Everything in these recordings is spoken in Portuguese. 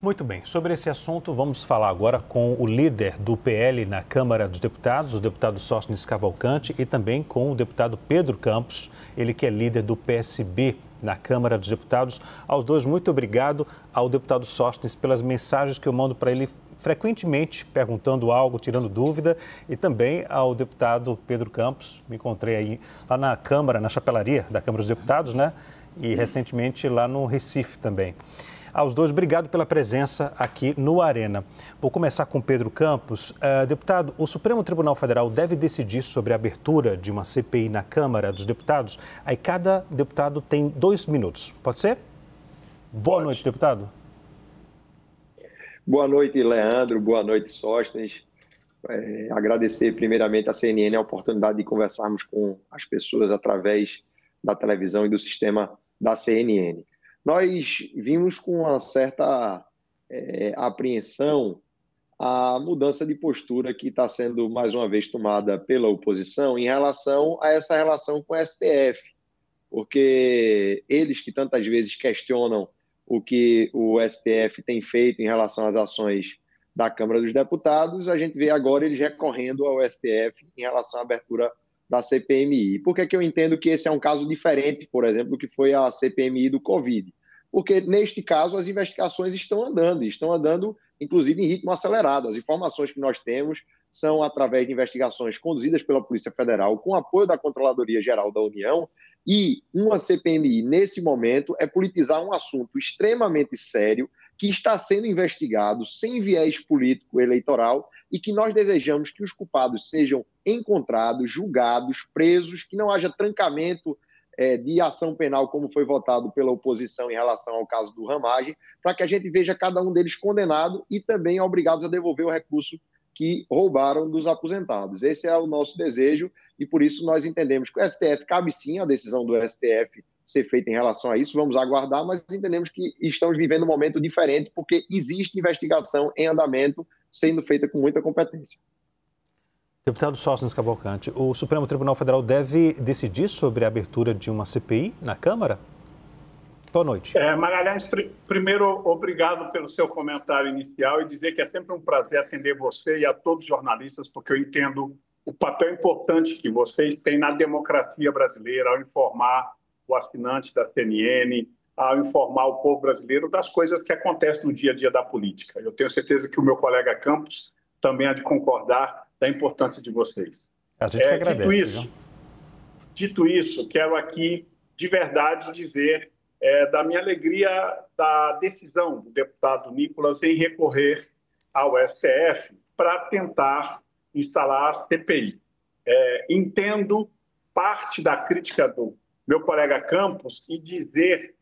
Muito bem, sobre esse assunto vamos falar agora com o líder do PL na Câmara dos Deputados, o deputado Sóstenes Cavalcante, e também com o deputado Pedro Campos, ele que é líder do PSB na Câmara dos Deputados. Aos dois, muito obrigado ao deputado Sóstenes pelas mensagens que eu mando para ele frequentemente, perguntando algo, tirando dúvida, e também ao deputado Pedro Campos. Me encontrei aí lá na Câmara, na chapelaria da Câmara dos Deputados, né? E recentemente lá no Recife também. Aos dois, obrigado pela presença aqui no Arena. Vou começar com Pedro Campos. Deputado, o Supremo Tribunal Federal deve decidir sobre a abertura de uma CPI na Câmara dos Deputados. Aí cada deputado tem 2 minutos. Pode ser? Boa noite, deputado. Boa noite, Leandro. Boa noite, Sóstenes. Agradecer primeiramente à CNN a oportunidade de conversarmos com as pessoas através da televisão e do sistema da CNN. Nós vimos com uma certa apreensão a mudança de postura que está sendo mais uma vez tomada pela oposição em relação a essa relação com o STF, porque eles que tantas vezes questionam o que o STF tem feito em relação às ações da Câmara dos Deputados, a gente vê agora eles recorrendo ao STF em relação à abertura da CPMI. Por que eu entendo que esse é um caso diferente, por exemplo, do que foi a CPMI do Covid? Porque, neste caso, as investigações estão andando, inclusive, em ritmo acelerado. As informações que nós temos são através de investigações conduzidas pela Polícia Federal, com apoio da Controladoria Geral da União, e uma CPMI, nesse momento, é politizar um assunto extremamente sério, que está sendo investigado sem viés político eleitoral e que nós desejamos que os culpados sejam encontrados, julgados, presos, que não haja trancamento de ação penal, como foi votado pela oposição em relação ao caso do Ramagem, para que a gente veja cada um deles condenado e também obrigados a devolver o recurso que roubaram dos aposentados. Esse é o nosso desejo e por isso nós entendemos que o STF cabe sim a decisão do STF ser feita em relação a isso, vamos aguardar, mas entendemos que estamos vivendo um momento diferente porque existe investigação em andamento sendo feita com muita competência. Deputado Sóstenes Cavalcante, o Supremo Tribunal Federal deve decidir sobre a abertura de uma CPI na Câmara? Boa noite. Magalhães, primeiro, obrigado pelo seu comentário inicial e dizer que é sempre um prazer atender você e a todos os jornalistas, porque eu entendo o papel importante que vocês têm na democracia brasileira ao informar o assinante da CNN, ao informar o povo brasileiro das coisas que acontecem no dia a dia da política. Eu tenho certeza que o meu colega Campos também há de concordar da importância de vocês. A gente que agradece. Dito isso, quero aqui, de verdade, dizer da minha alegria da decisão do deputado Nicolas em recorrer ao STF para tentar instalar a CPI. Entendo parte da crítica do meu colega Campos e dizer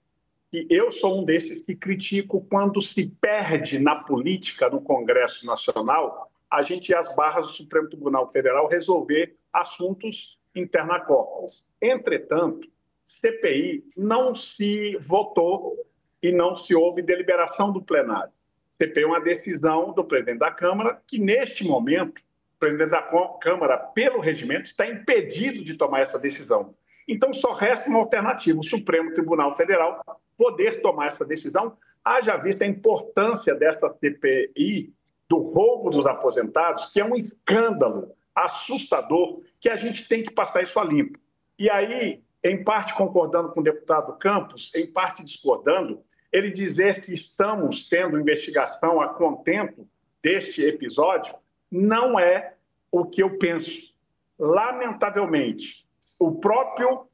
que eu sou um desses que critico quando se perde na política no Congresso Nacional a gente ir às barras do Supremo Tribunal Federal resolver assuntos interna corporis. Entretanto, CPI não se votou e não se houve deliberação do plenário. CPI é uma decisão do presidente da Câmara que, neste momento, o presidente da Câmara, pelo regimento, está impedido de tomar essa decisão. Então, só resta uma alternativa, o Supremo Tribunal Federal poder tomar essa decisão, haja vista a importância dessa CPI do roubo dos aposentados, que é um escândalo assustador, que a gente tem que passar isso a limpo. E aí, em parte concordando com o deputado Campos, em parte discordando, ele dizer que estamos tendo investigação a contento deste episódio não é o que eu penso. Lamentavelmente, o próprio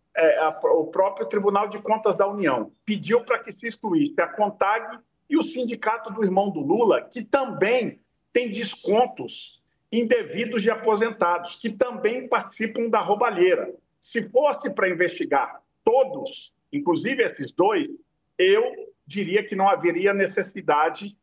Tribunal de Contas da União pediu para que se excluísse a CONTAG e o sindicato do irmão do Lula, que também tem descontos indevidos de aposentados, que também participam da roubalheira. Se fosse para investigar todos, inclusive esses dois, eu diria que não haveria necessidade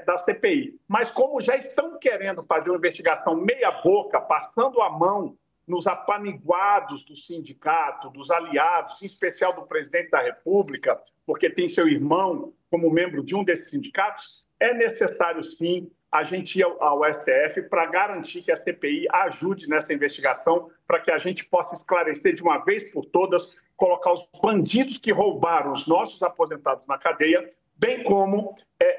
da CPI. Mas como já estão querendo fazer uma investigação meia-boca, passando a mão nos apaniguados do sindicato, dos aliados, em especial do presidente da República, porque tem seu irmão como membro de um desses sindicatos, é necessário, sim, a gente ir ao STF para garantir que a CPI ajude nessa investigação, para que a gente possa esclarecer de uma vez por todas, colocar os bandidos que roubaram os nossos aposentados na cadeia, bem como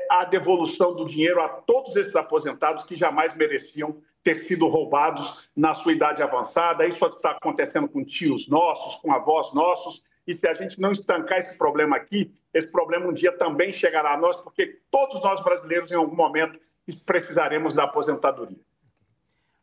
a devolução do dinheiro a todos esses aposentados que jamais mereciam ter sido roubados na sua idade avançada. Isso está acontecendo com tios nossos, com avós nossos, e se a gente não estancar esse problema aqui, esse problema um dia também chegará a nós, porque todos nós brasileiros, em algum momento, precisaremos da aposentadoria.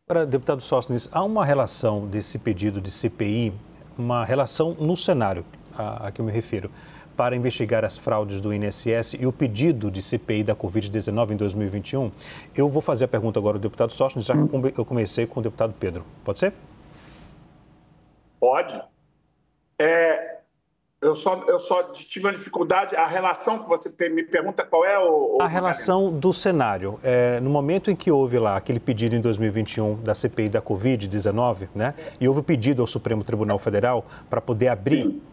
Agora, deputado Sóstenes, há uma relação desse pedido de CPI, uma relação no cenário a que eu me refiro, para investigar as fraudes do INSS e o pedido de CPI da Covid-19 em 2021. Eu vou fazer a pergunta agora ao deputado Sóstenes, já que eu comecei com o deputado Pedro. Pode ser? Pode. Eu só tive uma dificuldade, a relação que você me pergunta qual é a relação do cenário. No momento em que houve lá aquele pedido em 2021 da CPI da Covid-19, né? E houve o pedido ao Supremo Tribunal Federal para poder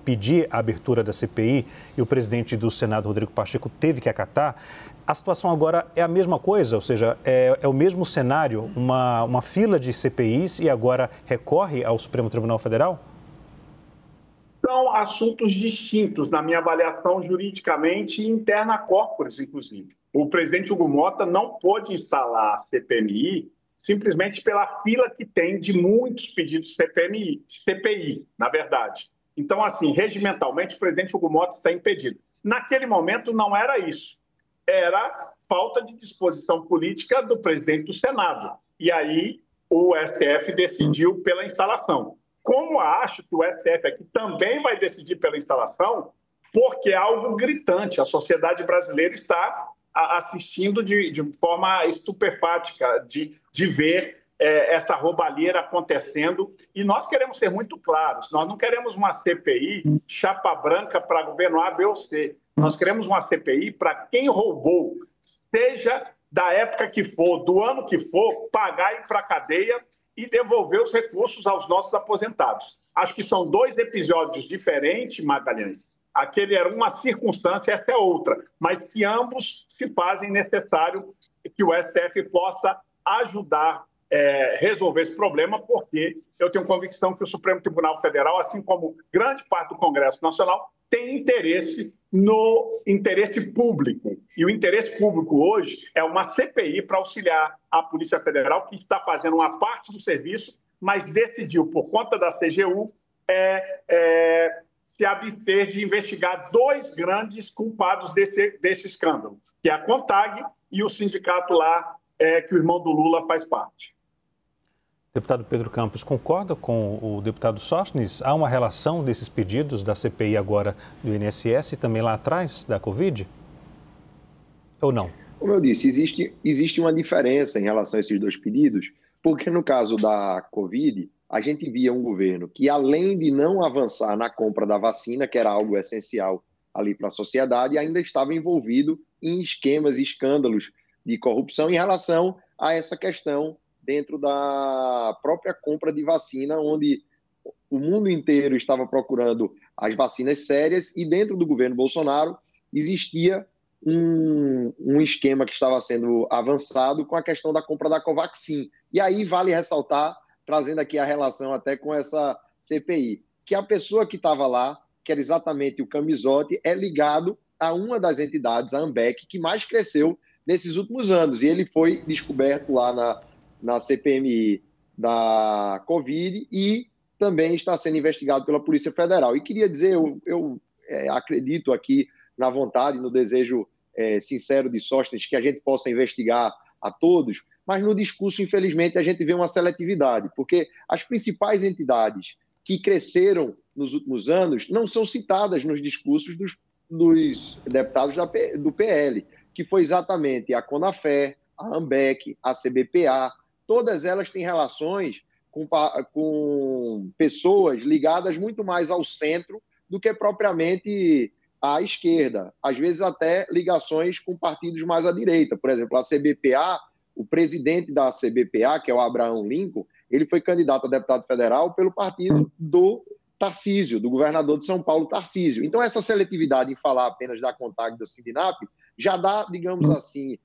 pedir a abertura da CPI, e o presidente do Senado, Rodrigo Pacheco, teve que acatar. A situação agora é a mesma coisa, ou seja, é o mesmo cenário, uma fila de CPIs e agora recorre ao Supremo Tribunal Federal? São assuntos distintos, na minha avaliação, juridicamente e interna corporis, inclusive. O presidente Hugo Mota não pôde instalar a CPMI simplesmente pela fila que tem de muitos pedidos de CPI, na verdade. Então, assim, regimentalmente, o presidente Hugo Mota está impedido. Naquele momento, não era isso. Era falta de disposição política do presidente do Senado. E aí, o STF decidiu pela instalação. Como acho que o STF aqui também vai decidir pela instalação, porque é algo gritante. A sociedade brasileira está assistindo de forma estupefática de ver essa roubalheira acontecendo. E nós queremos ser muito claros. Nós não queremos uma CPI chapa branca para governo A, B ou C. Nós queremos uma CPI para quem roubou, seja da época que for, do ano que for, pagar e ir para a cadeia e devolver os recursos aos nossos aposentados. Acho que são dois episódios diferentes, Magalhães. Aquele era uma circunstância, essa é outra, mas que ambos se fazem necessário que o STF possa ajudar a resolver esse problema, porque eu tenho convicção que o Supremo Tribunal Federal, assim como grande parte do Congresso Nacional, tem interesse no interesse público. E o interesse público hoje é uma CPI para auxiliar a Polícia Federal, que está fazendo uma parte do serviço, mas decidiu, por conta da CGU, se abster de investigar dois grandes culpados desse escândalo, que é a CONTAG e o sindicato lá que o irmão do Lula faz parte. Deputado Pedro Campos, concorda com o deputado Sóstenes? Há uma relação desses pedidos da CPI agora do INSS e também lá atrás da Covid? Ou não? Como eu disse, existe uma diferença em relação a esses dois pedidos, porque no caso da Covid, a gente via um governo que, além de não avançar na compra da vacina, que era algo essencial ali para a sociedade, ainda estava envolvido em esquemas e escândalos de corrupção em relação a essa questão dentro da própria compra de vacina, onde o mundo inteiro estava procurando as vacinas sérias e dentro do governo Bolsonaro existia um esquema que estava sendo avançado com a questão da compra da Covaxin. E aí vale ressaltar, trazendo aqui a relação até com essa CPI, que a pessoa que estava lá, que era exatamente o Camizotti, é ligado a uma das entidades, a ANBEC, que mais cresceu nesses últimos anos. E ele foi descoberto lá na CPMI da Covid e também está sendo investigado pela Polícia Federal. E queria dizer, eu acredito aqui na vontade, no desejo sincero de Sóstenes, que a gente possa investigar a todos, mas no discurso, infelizmente, a gente vê uma seletividade, porque as principais entidades que cresceram nos últimos anos não são citadas nos discursos dos deputados do PL, que foi exatamente a CONAFE, a ANBEC, a CBPA. Todas elas têm relações com pessoas ligadas muito mais ao centro do que propriamente à esquerda. Às vezes até ligações com partidos mais à direita. Por exemplo, a CBPA, o presidente da CBPA, que é o Abraham Lincoln, ele foi candidato a deputado federal pelo partido do Tarcísio, do governador de São Paulo, Tarcísio. Então, essa seletividade em falar apenas da CONTAG e do Sindinap já dá, digamos assim,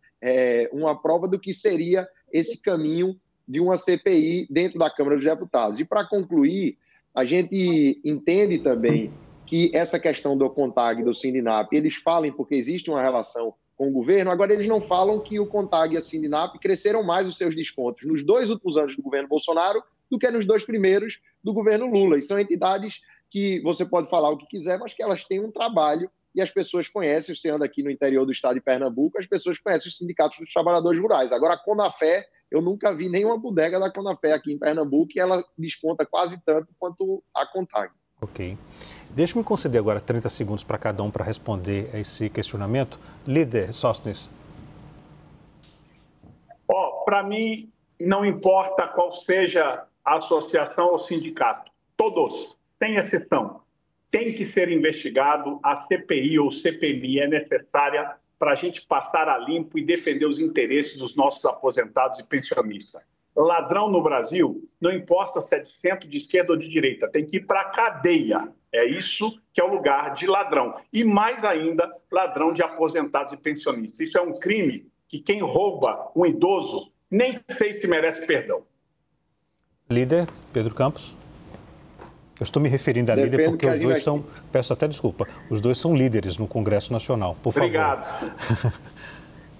uma prova do que seria esse caminho de uma CPI dentro da Câmara dos Deputados. E, para concluir, a gente entende também que essa questão do CONTAG e do Sindinap, eles falem porque existe uma relação com o governo, agora eles não falam que o CONTAG e a Sindinap cresceram mais os seus descontos nos 2 últimos anos do governo Bolsonaro do que nos 2 primeiros do governo Lula. E são entidades que você pode falar o que quiser, mas que elas têm um trabalho e as pessoas conhecem. Você anda aqui no interior do estado de Pernambuco, as pessoas conhecem os sindicatos dos trabalhadores rurais. Agora, a Conafé, eu nunca vi nenhuma bodega da Conafé aqui em Pernambuco e ela desconta quase tanto quanto a CONTAG. Ok. Deixe-me conceder agora 30 segundos para cada um para responder a esse questionamento. Líder Sóstenes. Para mim, não importa qual seja a associação ou sindicato. Todos, sem exceção, tem que ser investigado. A CPI ou CPMI é necessária para a gente passar a limpo e defender os interesses dos nossos aposentados e pensionistas. Ladrão no Brasil, não importa se é de centro, de esquerda ou de direita, tem que ir para a cadeia. É isso que é o lugar de ladrão. E mais ainda, ladrão de aposentados e pensionistas. Isso é um crime que quem rouba um idoso nem sei se merece perdão. Líder Pedro Campos. Eu estou me referindo a líder porque os dois são... Peço até desculpa. Os dois são líderes no Congresso Nacional. Por favor. Obrigado.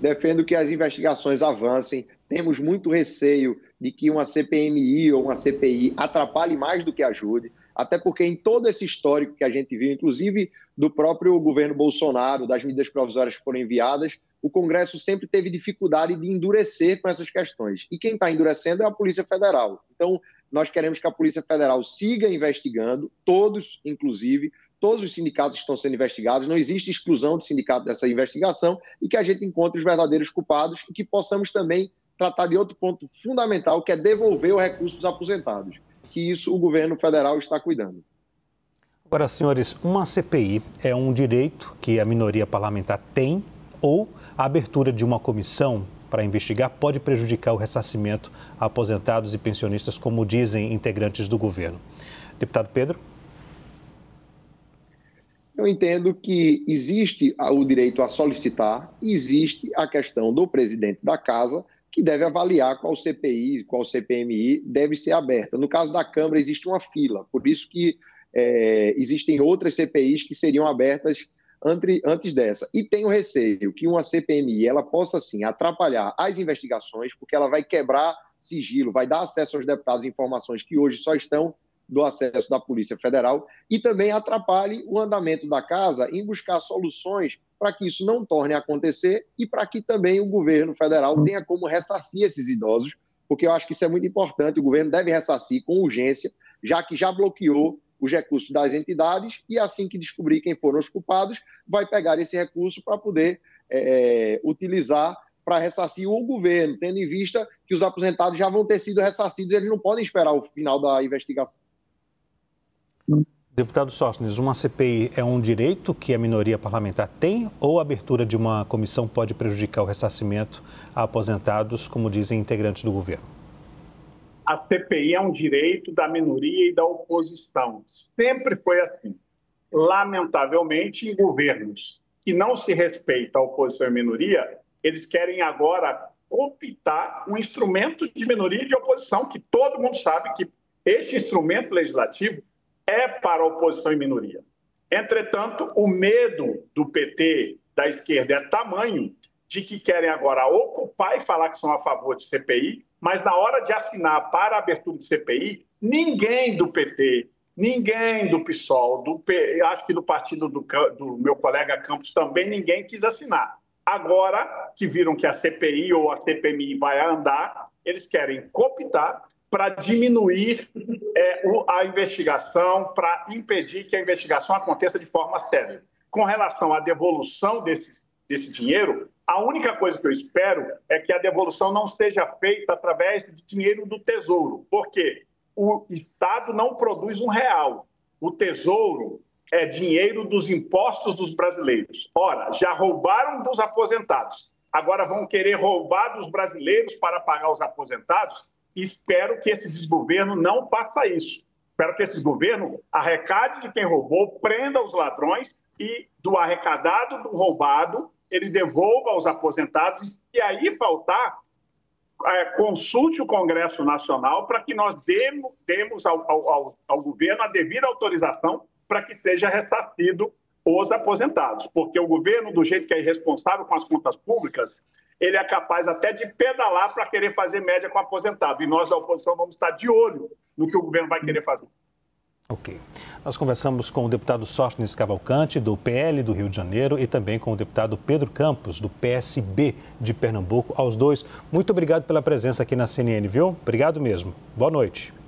Defendo que as investigações avancem. Temos muito receio de que uma CPMI ou uma CPI atrapalhe mais do que ajude, até porque em todo esse histórico que a gente viu, inclusive do próprio governo Bolsonaro, das medidas provisórias que foram enviadas, o Congresso sempre teve dificuldade de endurecer com essas questões. E quem está endurecendo é a Polícia Federal. Então, nós queremos que a Polícia Federal siga investigando, todos, inclusive, todos os sindicatos estão sendo investigados, não existe exclusão de sindicato dessa investigação, e que a gente encontre os verdadeiros culpados e que possamos também tratar de outro ponto fundamental, que é devolver o recurso dos aposentados, que isso o governo federal está cuidando. Agora, senhores, uma CPI é um direito que a minoria parlamentar tem, ou a abertura de uma comissão para investigar pode prejudicar o ressarcimento a aposentados e pensionistas, como dizem integrantes do governo. Deputado Pedro? Eu entendo que existe o direito a solicitar e existe a questão do presidente da casa, que deve avaliar qual CPI, qual CPMI deve ser aberta. No caso da Câmara, existe uma fila, por isso que existem outras CPIs que seriam abertas antes dessa. E tenho receio que uma CPMI ela possa, sim, atrapalhar as investigações, porque ela vai quebrar sigilo, vai dar acesso aos deputados informações que hoje só estão do acesso da Polícia Federal, e também atrapalhe o andamento da casa em buscar soluções para que isso não torne a acontecer e para que também o governo federal tenha como ressarcir esses idosos, porque eu acho que isso é muito importante. O governo deve ressarcir com urgência, já que já bloqueou os recursos das entidades e assim que descobrir quem foram os culpados, vai pegar esse recurso para poder utilizar para ressarcir o governo, tendo em vista que os aposentados já vão ter sido ressarcidos e eles não podem esperar o final da investigação. Deputado Sóstenes, uma CPI é um direito que a minoria parlamentar tem ou a abertura de uma comissão pode prejudicar o ressarcimento a aposentados, como dizem integrantes do governo? A CPI é um direito da minoria e da oposição. Sempre foi assim. Lamentavelmente, em governos que não se respeitam a oposição e a minoria, eles querem agora cooptar um instrumento de minoria e de oposição, que todo mundo sabe que este instrumento legislativo é para a oposição e minoria. Entretanto, o medo do PT, da esquerda, é tamanho de que querem agora ocupar e falar que são a favor de CPI, mas na hora de assinar para a abertura de CPI, ninguém do PT, ninguém do PSOL, acho que do partido do meu colega Campos também, ninguém quis assinar. Agora que viram que a CPI ou a CPMI vai andar, eles querem cooptar para diminuir a investigação, para impedir que a investigação aconteça de forma séria. Com relação à devolução desse dinheiro, a única coisa que eu espero é que a devolução não seja feita através de dinheiro do Tesouro, porque o Estado não produz R$1. O Tesouro é dinheiro dos impostos dos brasileiros. Ora, já roubaram dos aposentados, agora vão querer roubar dos brasileiros para pagar os aposentados. Espero que esse desgoverno não faça isso. Espero que esse governo arrecade de quem roubou, prenda os ladrões e do arrecadado, do roubado, ele devolva aos aposentados e aí faltar, consulte o Congresso Nacional para que nós demos ao governo a devida autorização para que seja ressarcido os aposentados, porque o governo, do jeito que é irresponsável com as contas públicas, ele é capaz até de pedalar para querer fazer média com o aposentado. E nós, da oposição, vamos estar de olho no que o governo vai querer fazer. Ok. Nós conversamos com o deputado Sóstenes Cavalcante, do PL do Rio de Janeiro, e também com o deputado Pedro Campos, do PSB de Pernambuco. Aos dois, muito obrigado pela presença aqui na CNN, viu? Obrigado mesmo. Boa noite.